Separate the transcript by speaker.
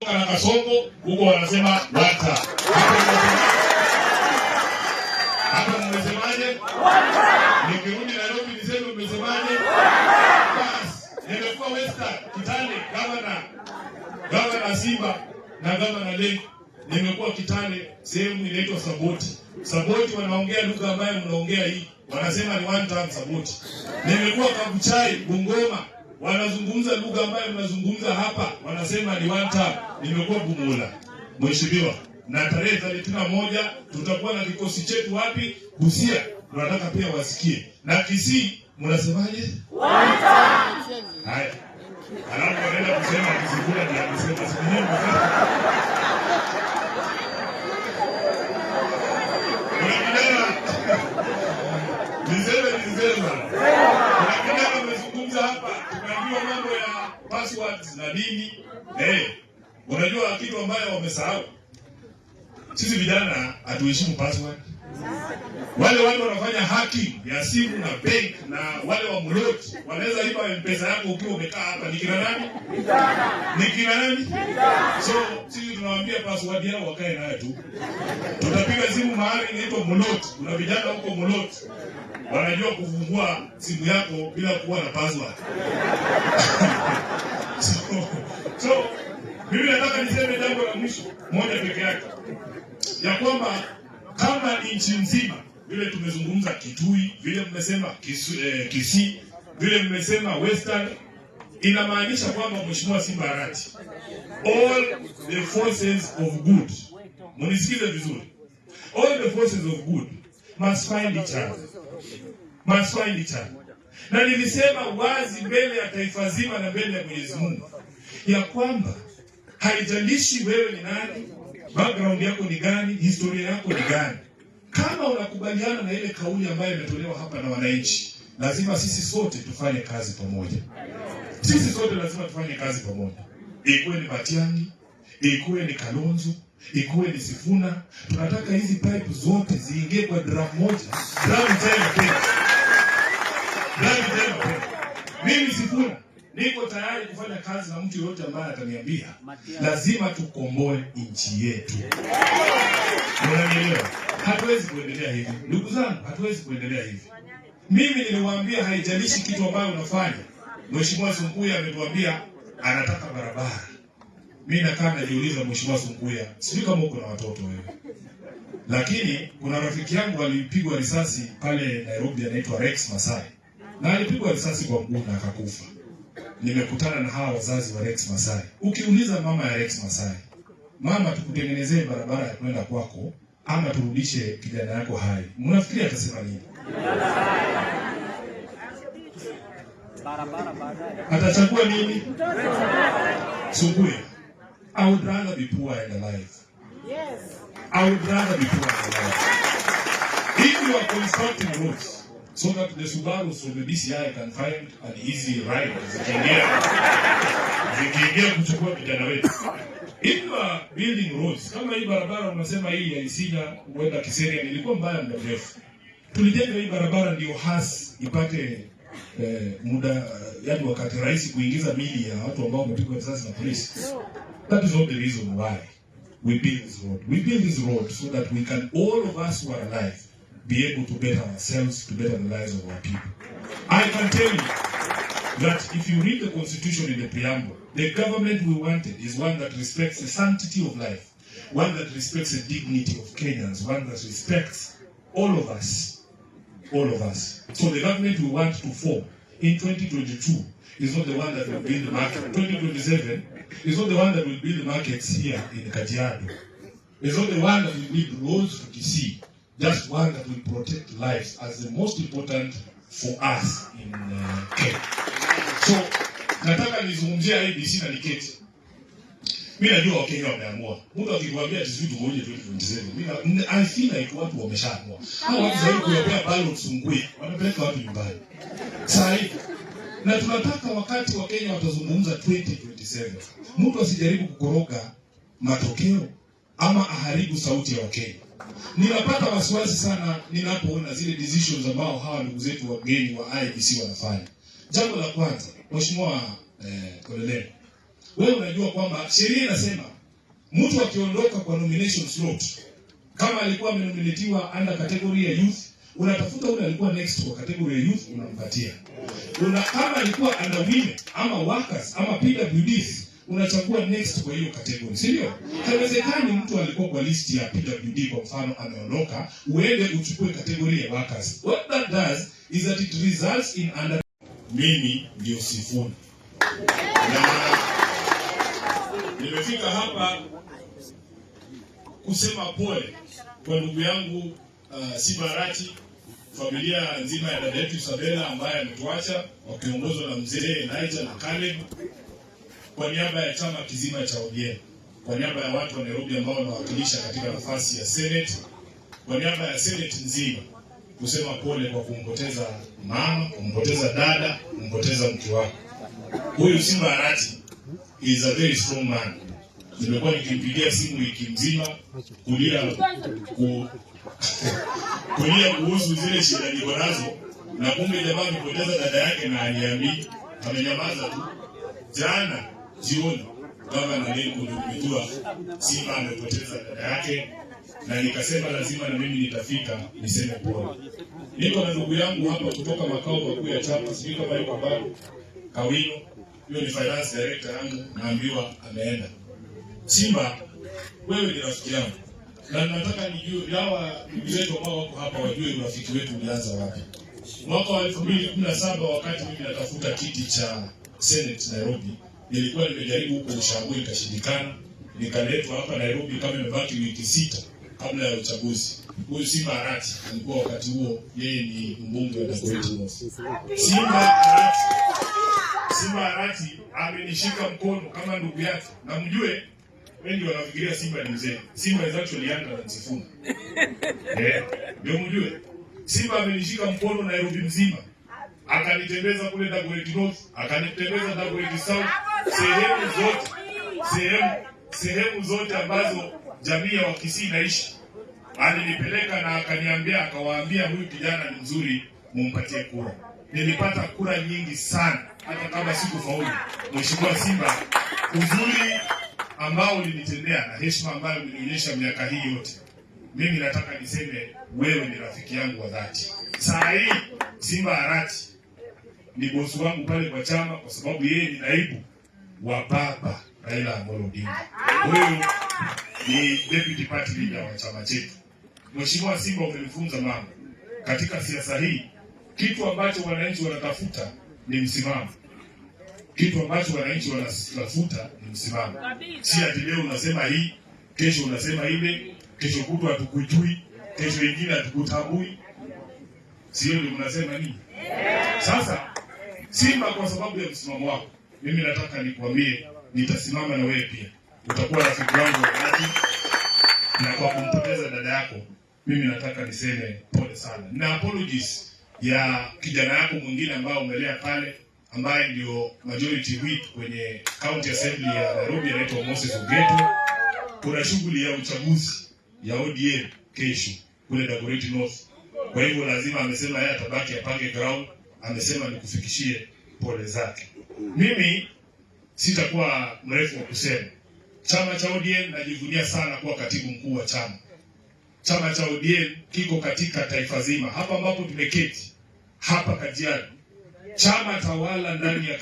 Speaker 1: kutoka na Kasongo, huko wanasema WANTAM. Hapa mmesemaje? Nikirudi Nairobi niseme mmesemaje? Bas, nimekuwa Western, Kitale, Gavana Simba na Gavana Lake. Nimekuwa Kitale, sehemu inaitwa Saboti. Saboti wanaongea lugha ambayo mnaongea hii. Wanasema ni WANTAM Saboti. Nimekuwa Kabuchai, Bungoma. Wanazungumza lugha ambayo mnazungumza hapa. Wanasema ni WANTAM. Nimekuwa Bumula. Mheshimiwa, na tarehe 31 tutakuwa na kikosi chetu wapi? Busia. Tunataka pia wasikie. Na Kisii mnasemaje? WANTAM. Haya. Alafu wanaenda kusema Sifuna ndiye amesema Sifuna. Nizema. Kuna kijana amezungumza hapa, tumeambiwa mambo ya passwords na nini. Unajua kitu ambayo wamesahau. Sisi vijana hatuheshimu password. Wale watu wanafanya hacking ya simu na bank na wale wa mlot wanaweza iba M-Pesa yako ukiwa umekaa hapa. Ni kina nani? Ni kina nani? So sisi tunawaambia password yao wakae nayo tu. Tutapiga simu mahali inaitwa mlot. Kuna vijana huko mlot wanajua kufungua simu yako bila kuwa na password. So mimi nataka niseme jambo la mwisho moja peke yake, ya kwamba kama nchi nzima vile tumezungumza Kitui, vile mmesema Kisii, vile mmesema Western, inamaanisha kwamba Mheshimiwa Simba Arati, all the forces of good, munisikize vizuri, all the forces of good must find each other. Must find each other. Na nilisema wazi mbele ya taifa zima na mbele ya Mwenyezi Mungu ya kwamba haijalishi wewe ni nani, background yako ni gani, historia yako ni gani. Kama unakubaliana na ile kauli ambayo imetolewa hapa na wananchi, lazima sisi sote tufanye kazi pamoja. Sisi sote lazima tufanye kazi pamoja. Ikuwe ni Matiang'i, ikuwe ni Kalonzo, ikuwe ni Sifuna, tunataka hizi pipe zote ziingie kwa drum moja. Drum tena. Mimi Sifuna niko tayari kufanya kazi na mtu yote ambaye ataniambia lazima tukomboe nchi yetu. Unanielewa? Hatuwezi kuendelea hivi. Ndugu zangu, hatuwezi kuendelea hivi. Mimi niliwaambia haijalishi kitu ambayo unafanya. Mheshimiwa Sunkuya ametuambia anataka barabara. Mimi nakaa najiuliza, Mheshimiwa Sunkuya, sijui kama uko na watoto wewe. Lakini kuna rafiki yangu alipigwa risasi pale Nairobi anaitwa Rex Masai. Na alipigwa risasi kwa mguu na akakufa. Nimekutana na hawa wazazi wa Rex Masai. Ukiuliza mama ya Rex Masai, mama, tukutengenezee barabara ya kwenda kwako ama turudishe kijana yako hai, mnafikiria atasema nini? Atachagua nini? Sunkuya, I would rather be poor and alive. Yes. I would rather be poor and alive. If you are constructing roads so that the Subarus from the DCI can find an easy ride zikiingia kuchukua vijana wetu. If you are building roads, kama hii barabara unasema hii ya Isinya kuenda Kiseria ilikuwa mbaya muda mrefu. Tulijenga hii barabara ndio hasi ipate muda, yani wakati rais kuingiza mili ya watu ambao wamepigwa risasi na polisi. That is not the reason why we build this road. We build this road so that we can, all of us who are alive, be able to better ourselves, to better the lives of our people. I can tell you that if you read the Constitution in the preamble, the government we wanted is one that respects the sanctity of life, one that respects the dignity of Kenyans, one that respects all of us. All of us. So the government we want to form in 2022 is not the one that will build the market. 2027 is not the one that will build the markets here in Kajiado. It's not the one that will build roads to Kisii. Just one that will protect lives as the most important for us in Kenya. So, nataka nizungumzia ABC na niketi. Mimi najua Wakenya wameamua. Mtu akikwambia ati sisi tungoje 2027. Mimi I feel like watu wameshaamua. Hao watu zaidi kuyapea ballot Sunkuya, wanapeleka watu nyumbani. Sasa hivi na tunataka wakati Wakenya watazungumza 2027, mtu asijaribu kukoroga matokeo ama aharibu sauti ya Wakenya. Ninapata wasiwasi sana ninapoona zile decisions ambao hawa ndugu zetu wageni wa IEBC wanafanya. Jambo la kwanza, Mheshimiwa Kolele, wewe unajua kwamba sheria inasema Mtu akiondoka kwa nomination slot, kama alikuwa amenominatiwa under category ya youth, unatafuta ule alikuwa next kwa category ya youth, unampatia. Kama alikuwa under women ama workers ama PWDs, unachagua next kwa hiyo category, si ndio? Haiwezekani mtu alikuwa kwa list ya PWD kwa mfano ameondoka, uende uchukue category ya workers. What that does is that it results in under. Mimi ndio Sifuna. Na nimefika hapa kusema pole kwa ndugu yangu Sibarati, familia nzima ya dada yetu Isabella ambaye ametuacha, wakiongozwa na mzee Naija na Caleb, kwa niaba ya chama kizima cha ODM, kwa niaba ya watu wa Nairobi ambao wanawakilisha katika nafasi ya Senate, kwa niaba ya Senate nzima, kusema pole kwa kumpoteza mama, kumpoteza dada, kumpoteza mke wako. Huyu Sibarati is a very strong man. Nimekuwa nikimpigia simu wiki mzima kulia kuhusu zile shida niko nazo, na kumbe jamaa amepoteza dada yake na aliambi amenyamaza tu. Jana jioni baba na leo nimejua Simba amepoteza dada yake, na nikasema lazima na mimi nitafika niseme pole. Niko na ndugu yangu hapa kutoka makao makuu ya chama, sijui kama yuko bado, Kawino, yule ni finance director yangu, naambiwa ameenda. Simba, wewe ni rafiki yangu, na nataka nijue hawa ndugu zetu ambao wako hapa wajue urafiki wetu ulianza wapi. Mwaka wa 2017 wakati mimi natafuta kiti cha Senate Nairobi, nilikuwa nimejaribu huko Ushago ikashindikana, nikaletwa hapa Nairobi kama imebaki wiki 6 kabla ya uchaguzi. Huyu Sibarati alikuwa wakati huo yeye ni mbunge wa Dagoretti. Sibarati amenishika mkono kama ndugu yake, na mjue wengi wanafikiria Simba ni mzee. Simba is actually younger than Sifuna. Ndio mjue. Simba amenishika mkono Nairobi mzima. Akanitembeza kule Dagoretti North, akanitembeza Dagoretti South, sehemu zote ambazo jamii ya Wakisii inaishi. Alinipeleka na akaniambia, akawaambia huyu kijana ni mzuri, mumpatie kura. Nilipata kura nyingi sana, hata kama sikufaulu. Mheshimiwa Simba, uzuri ambao ulinitendea na heshima ambayo ulinionyesha miaka hii yote, mimi nataka niseme wewe ni rafiki yangu wa dhati. Saa hii Sibarati ni bosi wangu pale kwa chama, kwa sababu yeye ni naibu wa baba Raila Amolo Odinga. Huyu ni deputy party leader wa chama chetu. Mheshimiwa Simba, umenifunza mambo katika siasa hii. Kitu ambacho wananchi wanatafuta ni msimamo. Kitu ambacho wananchi wanatafuta ni msimamo. Si ati leo unasema hii, kesho unasema ile, kesho kutwa hatukujui, kesho ingine hatukutambui. Sio ndio mnasema nini? Sasa Simba, kwa sababu ya msimamo wako, mimi nataka nikwambie nitasimama na wewe pia. Utakuwa rafiki wangu wa dhati, na kwa kumpoteza dada yako mimi nataka niseme pole sana. Na apologies ya kijana yako mwingine ambao umelea pale, ambaye ndio majority whip kwenye county assembly ya Nairobi, anaitwa Moses Ogeto. Kuna shughuli ya uchaguzi ya ODM kesho kule Dagoretti North. Kwa hivyo lazima, amesema yeye atabaki apange ground, amesema nikufikishie pole zake. Mimi sitakuwa mrefu wa kusema. Chama cha ODM najivunia sana kuwa katibu mkuu wa chama. Chama cha ODM kiko katika taifa zima. Hapa ambapo tumeketi hapa Kajiado, chama tawala ndani ya